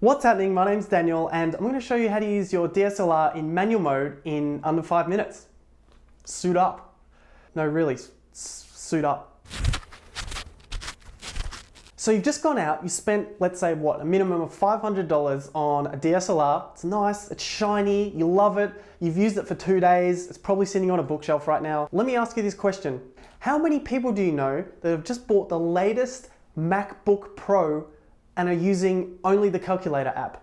What's happening? My name's Daniel and I'm going to show you how to use your DSLR in manual mode in under 5 minutes. Suit up. No, really, suit up. So you've just gone out, you spent, let's say what, a minimum of $500 on a DSLR. It's nice, it's shiny, you love it, you've used it for 2 days, it's probably sitting on a bookshelf right now. Let me ask you this question. How many people do you know that have just bought the latest MacBook Pro and are using only the calculator app?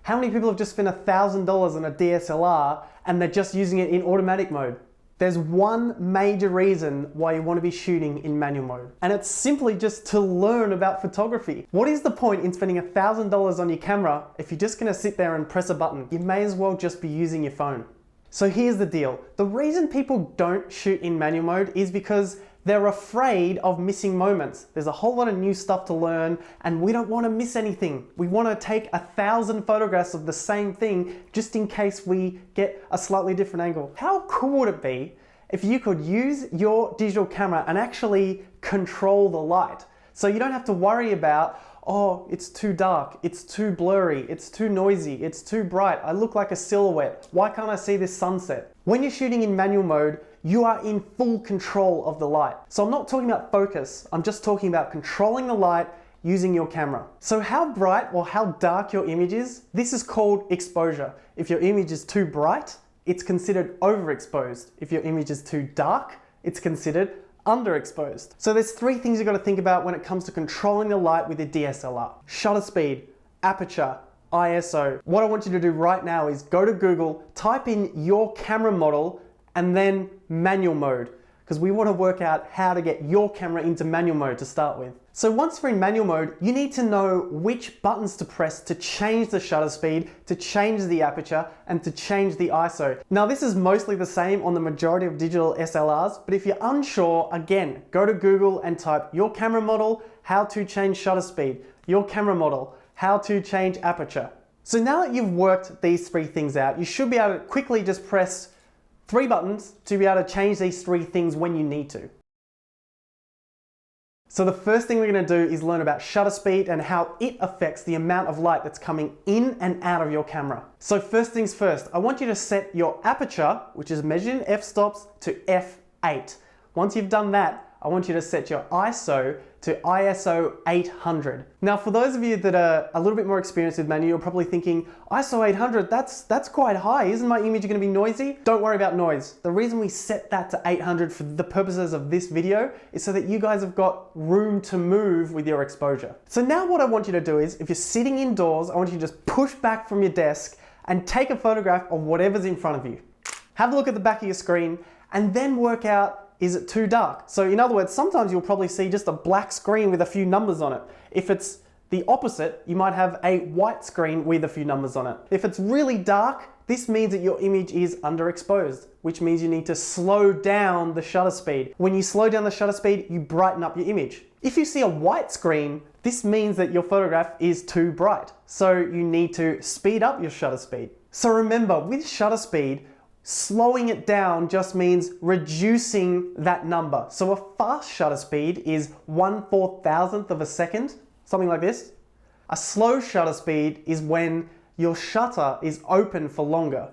How many people have just spent $1,000 on a DSLR and they're just using it in automatic mode? There's one major reason why you want to be shooting in manual mode, and it's simply just to learn about photography. What is the point in spending $1,000 on your camera if you're just going to sit there and press a button? You may as well just be using your phone. So here's the deal. The reason people don't shoot in manual mode is because they're afraid of missing moments. There's a whole lot of new stuff to learn and we don't want to miss anything. We want to take 1,000 photographs of the same thing just in case we get a slightly different angle. How cool would it be if you could use your digital camera and actually control the light? So you don't have to worry about, oh, it's too dark, it's too blurry, it's too noisy, it's too bright, I look like a silhouette, why can't I see this sunset? When you're shooting in manual mode, you are in full control of the light. So I'm not talking about focus, I'm just talking about controlling the light using your camera. So how bright or how dark your image is, this is called exposure. If your image is too bright, it's considered overexposed. If your image is too dark, it's considered underexposed. So there's 3 things you've got to think about when it comes to controlling the light with your DSLR. Shutter speed, aperture, ISO. What I want you to do right now is go to Google, type in your camera model and then manual mode, because we want to work out how to get your camera into manual mode to start with. So once we're in manual mode, you need to know which buttons to press to change the shutter speed, to change the aperture, and to change the ISO. Now this is mostly the same on the majority of digital SLRs, but if you're unsure, again, go to Google and type your camera model, how to change shutter speed, your camera model, how to change aperture. So now that you've worked these 3 things out, you should be able to quickly just press 3 buttons to be able to change these 3 things when you need to. So the first thing we're going to do is learn about shutter speed and how it affects the amount of light that's coming in and out of your camera. So first things first, I want you to set your aperture, which is measured in f-stops, to f8. Once you've done that, I want you to set your ISO to ISO 800. Now for those of you that are a little bit more experienced with manual, you're probably thinking, ISO 800, that's quite high. Isn't my image going to be noisy? Don't worry about noise. The reason we set that to 800 for the purposes of this video is so that you guys have got room to move with your exposure. So now what I want you to do is, if you're sitting indoors, I want you to just push back from your desk and take a photograph of whatever's in front of you. Have a look at the back of your screen and then work out, is it too dark? So in other words, sometimes you'll probably see just a black screen with a few numbers on it. If it's the opposite, you might have a white screen with a few numbers on it. If it's really dark, this means that your image is underexposed, which means you need to slow down the shutter speed. When you slow down the shutter speed, you brighten up your image. If you see a white screen, this means that your photograph is too bright. So you need to speed up your shutter speed. So remember, with shutter speed, slowing it down just means reducing that number. So a fast shutter speed is 1/4000th of a second, something like this. A slow shutter speed is when your shutter is open for longer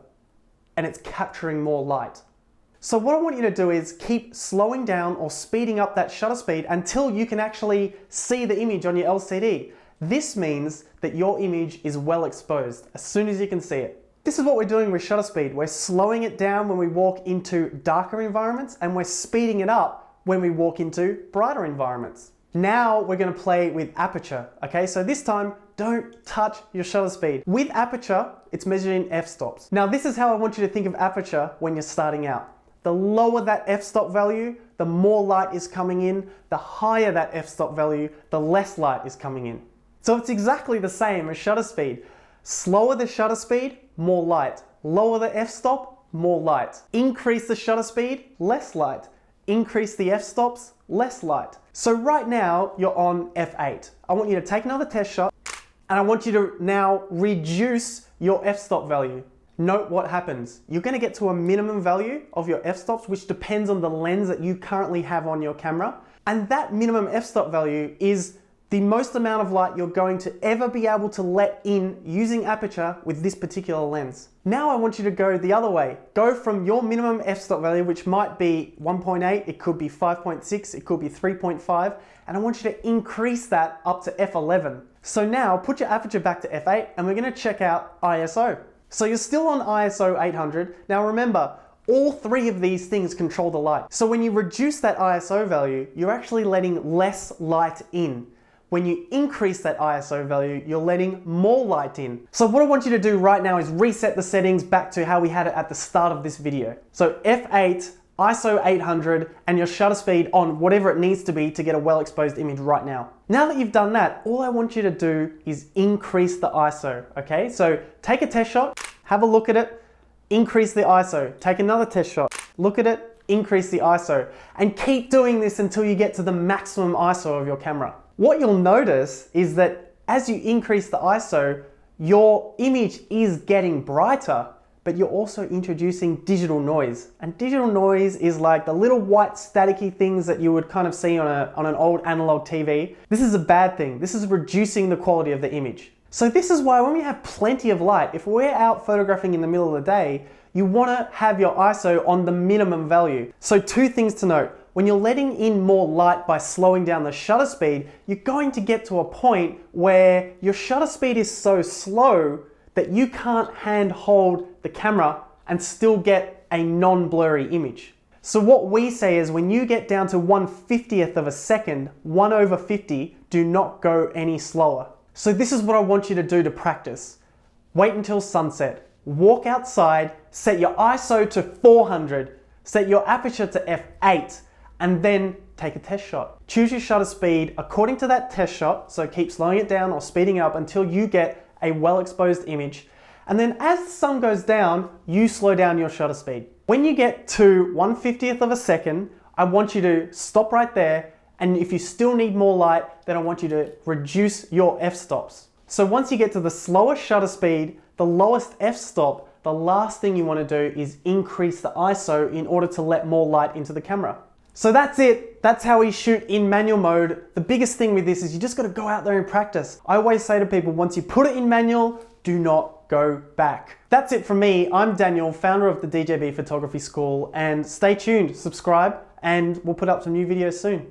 and it's capturing more light. So what I want you to do is keep slowing down or speeding up that shutter speed until you can actually see the image on your LCD. This means that your image is well exposed as soon as you can see it. This is what we're doing with shutter speed. We're slowing it down when we walk into darker environments and we're speeding it up when we walk into brighter environments. Now we're going to play with aperture. Okay, so this time don't touch your shutter speed. With aperture, it's measured in f-stops. Now this is how I want you to think of aperture when you're starting out. The lower that f-stop value, the more light is coming in. The higher that f-stop value, the less light is coming in. So it's exactly the same as shutter speed. Slower the shutter speed, more light. Lower the f-stop, more light. Increase the shutter speed, less light. Increase the f-stops, less light. So right now you're on f8. I want you to take another test shot and I want you to now reduce your f-stop value. Note what happens. You're going to get to a minimum value of your f-stops, which depends on the lens that you currently have on your camera. And that minimum f-stop value is the most amount of light you're going to ever be able to let in using aperture with this particular lens. Now I want you to go the other way. Go from your minimum f-stop value, which might be 1.8, it could be 5.6, it could be 3.5, and I want you to increase that up to f11. So now put your aperture back to f8 and we're going to check out ISO. So you're still on ISO 800. Now remember, all three of these things control the light. So when you reduce that ISO value, you're actually letting less light in. When you increase that ISO value, you're letting more light in. So what I want you to do right now is reset the settings back to how we had it at the start of this video. So F8, ISO 800, and your shutter speed on whatever it needs to be to get a well-exposed image right now. Now that you've done that, all I want you to do is increase the ISO, okay? So take a test shot, have a look at it, increase the ISO, take another test shot, look at it, increase the ISO, and keep doing this until you get to the maximum ISO of your camera. What you'll notice is that as you increase the ISO, your image is getting brighter, but you're also introducing digital noise. And digital noise is like the little white staticky things that you would kind of see on an old analog TV. This is a bad thing. This is reducing the quality of the image. So this is why when we have plenty of light, if we're out photographing in the middle of the day, you want to have your ISO on the minimum value. So two things to note. When you're letting in more light by slowing down the shutter speed, you're going to get to a point where your shutter speed is so slow that you can't handhold the camera and still get a non-blurry image. So what we say is when you get down to 1/50th of a second, 1/50, do not go any slower. So this is what I want you to do to practice. Wait until sunset, walk outside, set your ISO to 400, set your aperture to f8, and then take a test shot. Choose your shutter speed according to that test shot, so keep slowing it down or speeding up until you get a well-exposed image. And then as the sun goes down, you slow down your shutter speed. When you get to 1/50th of a second, I want you to stop right there, and if you still need more light, then I want you to reduce your f-stops. So once you get to the slowest shutter speed, the lowest f-stop, the last thing you want to do is increase the ISO in order to let more light into the camera. So that's it. That's how we shoot in manual mode. The biggest thing with this is you just got to go out there and practice. I always say to people, once you put it in manual, do not go back. That's it from me. I'm Daniel, founder of the DJB Photography School, and stay tuned, subscribe, and we'll put up some new videos soon.